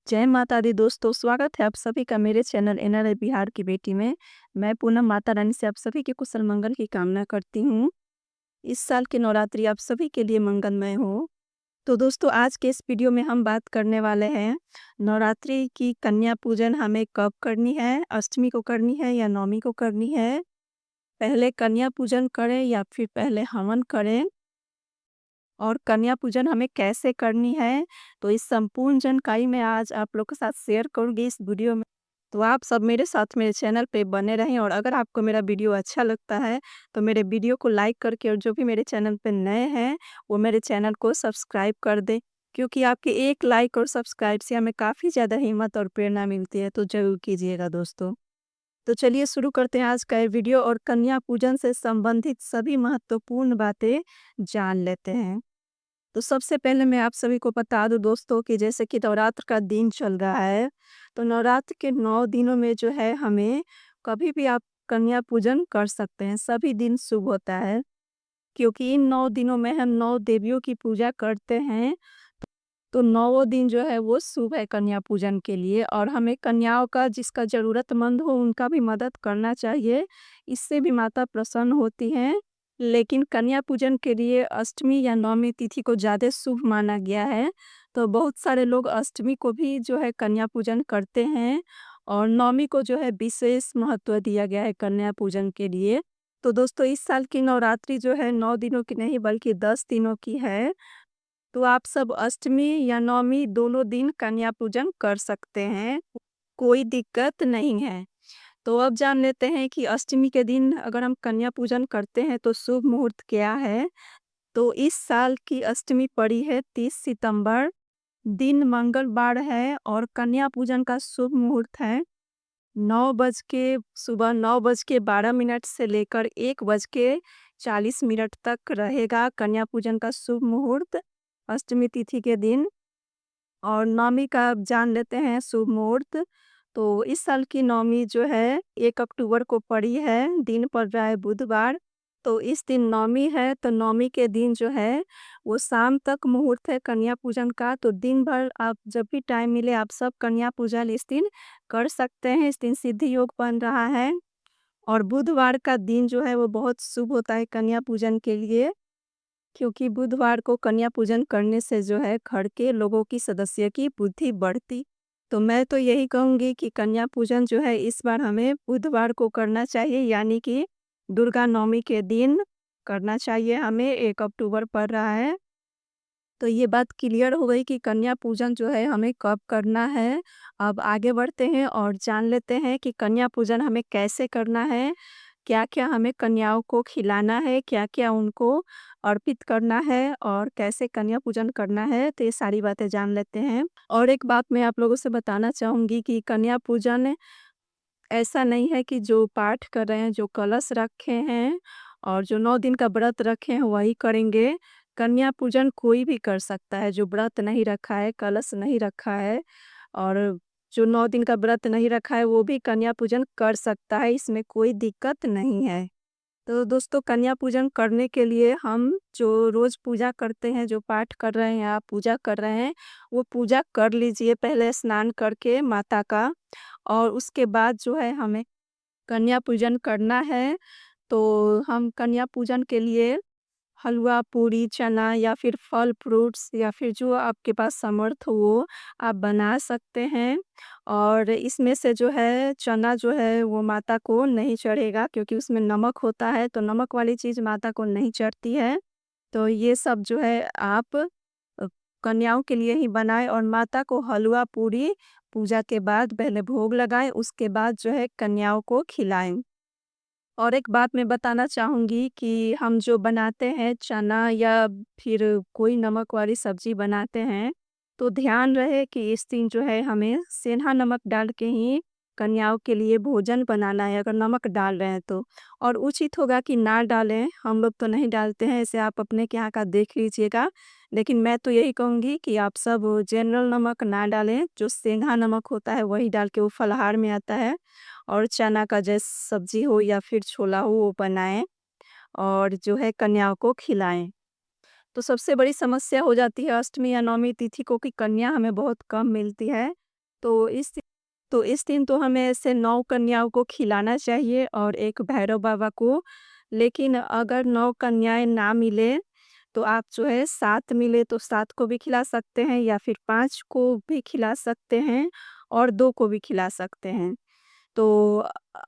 जय माता दी दोस्तों, स्वागत है आप सभी का मेरे चैनल एनआरआई बिहार की बेटी में। मैं पूनम माता रानी से आप सभी के कुशल मंगल की कामना करती हूँ। इस साल की नवरात्रि आप सभी के लिए मंगलमय हो। तो दोस्तों, आज के इस वीडियो में हम बात करने वाले हैं नवरात्रि की कन्या पूजन हमें कब करनी है, अष्टमी को करनी है या नवमी को करनी है। पहले कन्या पूजन करें या फिर पहले हवन करें और कन्या पूजन हमें कैसे करनी है, तो इस संपूर्ण जानकारी मैं आज आप लोग के साथ शेयर करूँगी इस वीडियो में। तो आप सब मेरे साथ मेरे चैनल पे बने रहें और अगर आपको मेरा वीडियो अच्छा लगता है, तो मेरे वीडियो को लाइक करके और जो भी मेरे चैनल पे नए हैं, वो मेरे चैनल को सब्सक्राइब कर दें। क्योंकि आपके एक लाइक और सब्सक्राइब से हमें काफ़ी ज़्यादा हिम्मत और प्रेरणा मिलती है, तो ज़रूर कीजिएगा दोस्तों। तो चलिए शुरू करते हैं आज का ये वीडियो और कन्या पूजन से संबंधित सभी महत्वपूर्ण बातें जान लेते हैं। तो सबसे पहले मैं आप सभी को बता दूं दोस्तों कि जैसे कि नवरात्र का दिन चल रहा है, तो नवरात्र के 9 दिनों में जो है हमें कभी भी आप कन्या पूजन कर सकते हैं, सभी दिन शुभ होता है। क्योंकि इन 9 दिनों में हम 9 देवियों की पूजा करते हैं, तो 9 दिन जो है वो शुभ है कन्या पूजन के लिए और हमें कन्याओं का जिसका ज़रूरतमंद हो उनका भी मदद करना चाहिए, इससे भी माता प्रसन्न होती हैं। लेकिन कन्या पूजन के लिए अष्टमी या नवमी तिथि को ज़्यादा शुभ माना गया है, तो बहुत सारे लोग अष्टमी को भी जो है कन्या पूजन करते हैं और नवमी को जो है विशेष महत्व दिया गया है कन्या पूजन के लिए। तो दोस्तों, इस साल की नवरात्रि जो है 9 दिनों की नहीं बल्कि 10 दिनों की है। तो आप सब अष्टमी या नवमी दोनों दिन कन्या पूजन कर सकते हैं, कोई दिक्कत नहीं है। तो अब जान लेते हैं कि अष्टमी के दिन अगर हम कन्या पूजन करते हैं तो शुभ मुहूर्त क्या है। तो इस साल की अष्टमी पड़ी है 30 सितंबर, दिन मंगलवार है और कन्या पूजन का शुभ मुहूर्त है 9 बज के 12 मिनट से लेकर 1 बज के 40 मिनट तक रहेगा कन्या पूजन का शुभ मुहूर्त अष्टमी तिथि के दिन। और नवमी का अब जान लेते हैं शुभ मुहूर्त। तो इस साल की नवमी जो है 1 अक्टूबर को पड़ी है, दिन पड़ रहा है बुधवार। तो इस दिन नवमी है, तो नवमी के दिन जो है वो शाम तक मुहूर्त है कन्या पूजन का। तो दिन भर आप जब भी टाइम मिले आप सब कन्या पूजन इस दिन कर सकते हैं। इस दिन सिद्धि योग बन रहा है और बुधवार का दिन जो है वो बहुत शुभ होता है कन्या पूजन के लिए। क्योंकि बुधवार को कन्या पूजन करने से जो है घर के लोगों की सदस्य की बुद्धि बढ़ती। तो मैं तो यही कहूँगी कि कन्या पूजन जो है इस बार हमें बुधवार को करना चाहिए, यानी कि दुर्गा नवमी के दिन करना चाहिए हमें। 1 अक्टूबर पड़ रहा है। तो ये बात क्लियर हो गई कि कन्या पूजन जो है हमें कब करना है। अब आगे बढ़ते हैं और जान लेते हैं कि कन्या पूजन हमें कैसे करना है, क्या-क्या हमें कन्याओं को खिलाना है, क्या-क्या उनको अर्पित करना है और कैसे कन्या पूजन करना है, तो ये सारी बातें जान लेते हैं। और एक बात मैं आप लोगों से बताना चाहूँगी कि कन्या पूजन ऐसा नहीं है कि जो पाठ कर रहे हैं, जो कलश रखे हैं और जो 9 दिन का व्रत रखे हैं वही करेंगे। कन्या पूजन कोई भी कर सकता है, जो व्रत नहीं रखा है, कलश नहीं रखा है और जो 9 दिन का व्रत नहीं रखा है वो भी कन्या पूजन कर सकता है, इसमें कोई दिक्कत नहीं है। तो दोस्तों, कन्या पूजन करने के लिए हम जो रोज़ पूजा करते हैं, जो पाठ कर रहे हैं, आप पूजा कर रहे हैं, वो पूजा कर लीजिए पहले स्नान करके माता का। और उसके बाद जो है हमें कन्या पूजन करना है। तो हम कन्या पूजन के लिए हलवा, पूरी, चना या फिर फल फ्रूट्स या फिर जो आपके पास समर्थ हो वो आप बना सकते हैं। और इसमें से जो है चना जो है वो माता को नहीं चढ़ेगा, क्योंकि उसमें नमक होता है, तो नमक वाली चीज़ माता को नहीं चढ़ती है। तो ये सब जो है आप कन्याओं के लिए ही बनाएँ और माता को हलवा, पूरी पूजा के बाद पहले भोग लगाएँ, उसके बाद जो है कन्याओं को खिलाएँ। और एक बात मैं बताना चाहूँगी कि हम जो बनाते हैं चना या फिर कोई नमक वाली सब्ज़ी बनाते हैं, तो ध्यान रहे कि इस दिन जो है हमें सेंधा नमक डाल के ही कन्याओं के लिए भोजन बनाना है, अगर नमक डाल रहे हैं तो। और उचित होगा कि ना डालें, हम लोग तो नहीं डालते हैं, इसे आप अपने के यहाँ का देख लीजिएगा। लेकिन मैं तो यही कहूँगी कि आप सब जनरल नमक ना डालें, जो सेंधा नमक होता है वही डाल के, वो फलाहार में आता है। और चना का जैसे सब्जी हो या फिर छोला हो वो बनाएँ और जो है कन्याओं को खिलाएँ। तो सबसे बड़ी समस्या हो जाती है अष्टमी या नवमी तिथि को कि कन्या हमें बहुत कम मिलती है। तो इस दिन तो हमें ऐसे 9 कन्याओं को खिलाना चाहिए और एक भैरव बाबा को। लेकिन अगर 9 कन्याएँ ना मिले, तो आप जो है 7 मिले तो 7 को भी खिला सकते हैं या फिर 5 को भी खिला सकते हैं और 2 को भी खिला सकते हैं। तो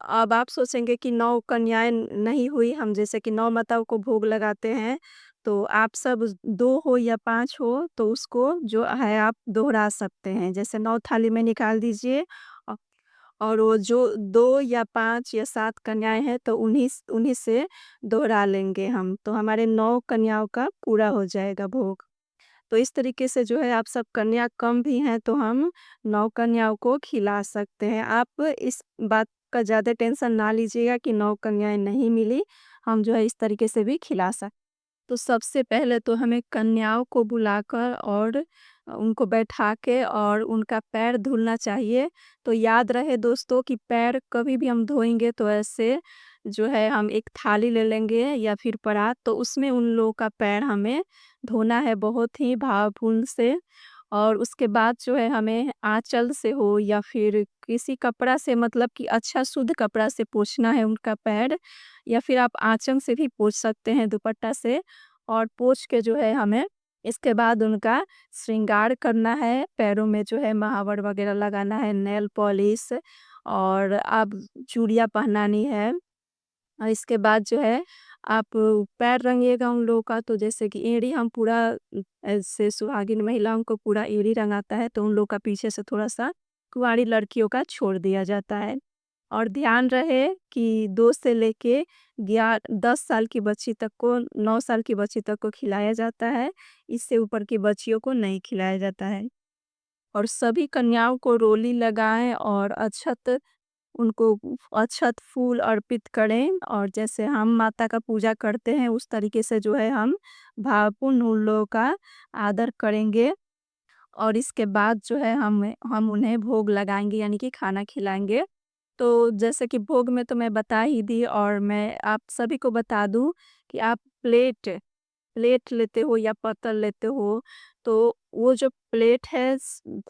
अब आप सोचेंगे कि 9 कन्याएँ नहीं हुई, हम जैसे कि 9 माताओं को भोग लगाते हैं, तो आप सब 2 हो या 5 हो, तो उसको जो है आप दोहरा सकते हैं। जैसे 9 थाली में निकाल दीजिए अ, और वो जो 2 या 5 या 7 कन्याएँ हैं, तो उन्हीं से दोहरा लेंगे हम, तो हमारे 9 कन्याओं का पूरा हो जाएगा भोग। तो इस तरीके से जो है आप सब कन्या कम भी हैं तो हम 9 कन्याओं को खिला सकते हैं। आप इस बात का ज़्यादा टेंशन ना लीजिएगा कि 9 कन्याएँ नहीं मिली, हम जो है इस तरीके से भी खिला तो सबसे पहले तो हमें कन्याओं को बुलाकर और उनको बैठा के और उनका पैर धुलना चाहिए। तो याद रहे दोस्तों कि पैर कभी भी हम धोएँगे तो ऐसे जो है हम एक थाली ले लेंगे या फिर परात, तो उसमें उन लोगों का पैर हमें धोना है बहुत ही भावपूर्ण से। और उसके बाद जो है हमें आँचल से हो या फिर किसी कपड़ा से, मतलब कि अच्छा शुद्ध कपड़ा से पोंछना है उनका पैर, या फिर आप आँचल से भी पोंछ सकते हैं दुपट्टा से। और पोंछ के जो है हमें इसके बाद उनका श्रृंगार करना है, पैरों में जो है महावर वगैरह लगाना है, नेल पॉलिश और आप चूड़ियाँ पहनानी है। और इसके बाद जो है आप पैर रंगिएगा उन लोगों का, तो जैसे कि एड़ी हम पूरा ऐसे सुहागिन महिलाओं को पूरा एड़ी रंगाता है, तो उन लोग का पीछे से थोड़ा-सा कुँवारी लड़कियों का छोड़ दिया जाता है। और ध्यान रहे कि 2 से लेके 10 साल की बच्ची तक को, 9 साल की बच्ची तक को खिलाया जाता है, इससे ऊपर की बच्चियों को नहीं खिलाया जाता है। और सभी कन्याओं को रोली लगाएँ और उनको अक्षत फूल अर्पित करें, और जैसे हम माता का पूजा करते हैं उस तरीके से जो है हम भावपूर्ण उन लोगों का आदर करेंगे। और इसके बाद जो है हम उन्हें भोग लगाएँगे यानी कि खाना खिलाएँगे। तो जैसे कि भोग में तो मैं बता ही दी, और मैं आप सभी को बता दूँ कि आप प्लेट लेते हो या पत्तल लेते हो, तो वो जो प्लेट है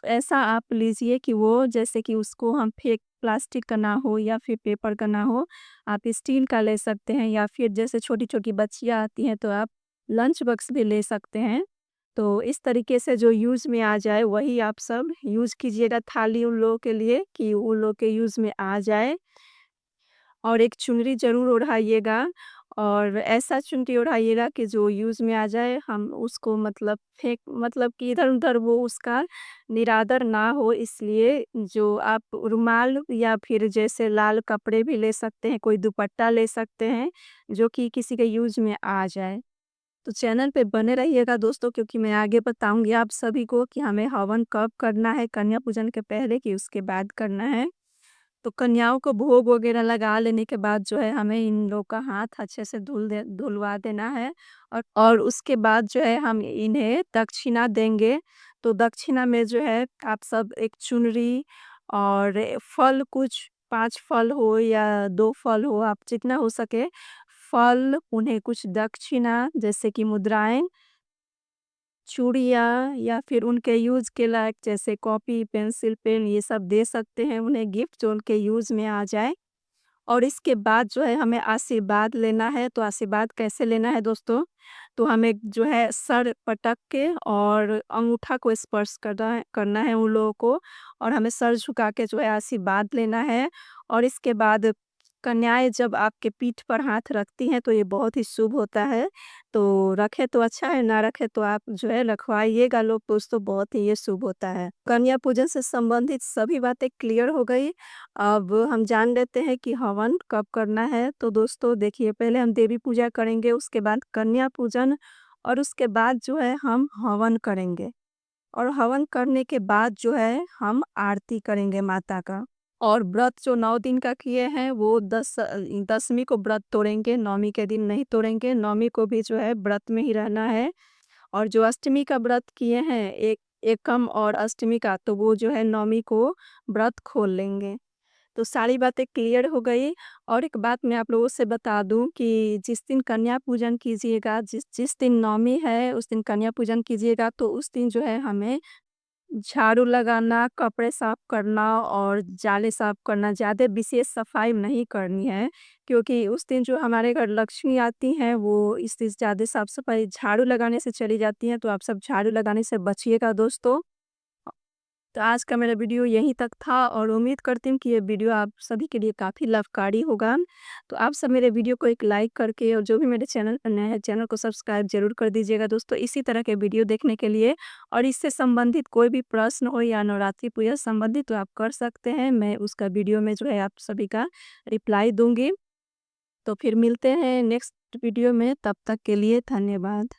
ऐसा आप लीजिए कि वो जैसे कि उसको हम फेंक, प्लास्टिक का ना हो या फिर पेपर का ना हो, आप स्टील का ले सकते हैं या फिर जैसे छोटी-छोटी बच्चियाँ आती हैं तो आप लंच बॉक्स भी ले सकते हैं। तो इस तरीके से जो यूज़ में आ जाए वही आप सब यूज़ कीजिएगा थाली उन लोगों के लिए कि उन लोग के यूज़ में आ जाए। और एक चुनरी ज़रूर ओढ़ाइएगा, और ऐसा चुनरी ओढ़ाइएगा कि जो यूज़ में आ जाए, हम उसको मतलब मतलब कि इधर-उधर वो उसका निरादर ना हो, इसलिए जो आप रुमाल या फिर जैसे लाल कपड़े भी ले सकते हैं, कोई दुपट्टा ले सकते हैं, जो कि किसी के यूज़ में आ जाए। तो चैनल पे बने रहिएगा दोस्तों, क्योंकि मैं आगे बताऊँगी आप सभी को कि हमें हवन कब करना है, कन्या पूजन के पहले कि उसके बाद करना है। तो कन्याओं को भोग वगैरह लगा लेने के बाद जो है हमें इन लोग का हाथ अच्छे से धुलवा देना है, और उसके बाद जो है हम इन्हें दक्षिणा देंगे। तो दक्षिणा में जो है आप सब एक चुनरी और फल, कुछ 5 फल हो या 2 फल हो, आप जितना हो सके फल, उन्हें कुछ दक्षिणा जैसे कि मुद्राएँ, चूड़ियाँ या फिर उनके यूज़ के लायक जैसे कॉपी, पेंसिल, पेन ये सब दे सकते हैं उन्हें गिफ्ट, जो उनके यूज़ में आ जाए। और इसके बाद जो है हमें आशीर्वाद लेना है, तो आशीर्वाद कैसे लेना है दोस्तों? तो हमें जो है सर पटक के और अंगूठा को स्पर्श करना है उन लोगों को, और हमें सर झुका के जो है आशीर्वाद लेना है। और इसके बाद कन्याएँ जब आपके पीठ पर हाथ रखती हैं तो ये बहुत ही शुभ होता है। तो रखें तो अच्छा है, ना रखें तो आप जो है रखवाइएगा लोग, तो दोस्तों बहुत ही ये शुभ होता है। कन्या पूजन से संबंधित सभी बातें क्लियर हो गई। अब हम जान लेते हैं कि हवन कब करना है। तो दोस्तों देखिए, पहले हम देवी पूजा करेंगे, उसके बाद कन्या पूजन, और उसके बाद जो है हम हवन करेंगे। और हवन करने के बाद जो है हम आरती करेंगे माता का। और व्रत जो 9 दिन का किए हैं वो 10वीं को व्रत तोड़ेंगे, 9वीं के दिन नहीं तोड़ेंगे। 9वीं को भी जो है व्रत में ही रहना है। और जो अष्टमी का व्रत किए हैं, एकम और अष्टमी का, तो वो जो है 9वीं को व्रत खोल लेंगे। तो सारी बातें क्लियर हो गई। और एक बात मैं आप लोगों से बता दूं कि जिस दिन कन्या पूजन कीजिएगा, जिस जिस दिन नवमी है उस दिन कन्या पूजन कीजिएगा, तो उस दिन जो है हमें झाड़ू लगाना, कपड़े साफ करना और जाले साफ करना, ज़्यादा विशेष सफाई नहीं करनी है, क्योंकि उस दिन जो हमारे घर लक्ष्मी आती हैं, वो इस दिन ज़्यादा साफ-सफाई झाड़ू लगाने से चली जाती हैं, तो आप सब झाड़ू लगाने से बचिएगा दोस्तों। तो आज का मेरा वीडियो यहीं तक था और उम्मीद करती हूँ कि ये वीडियो आप सभी के लिए काफ़ी लाभकारी होगा। तो आप सब मेरे वीडियो को एक लाइक करके और जो भी मेरे चैनल पर नया है, चैनल को सब्सक्राइब ज़रूर कर दीजिएगा दोस्तों, इसी तरह के वीडियो देखने के लिए। और इससे संबंधित कोई भी प्रश्न हो या नवरात्रि पूजा संबंधित तो आप कर सकते हैं। मैं उसका वीडियो में जो है आप सभी का रिप्लाई दूँगी। तो फिर मिलते हैं नेक्स्ट वीडियो में, तब तक के लिए धन्यवाद।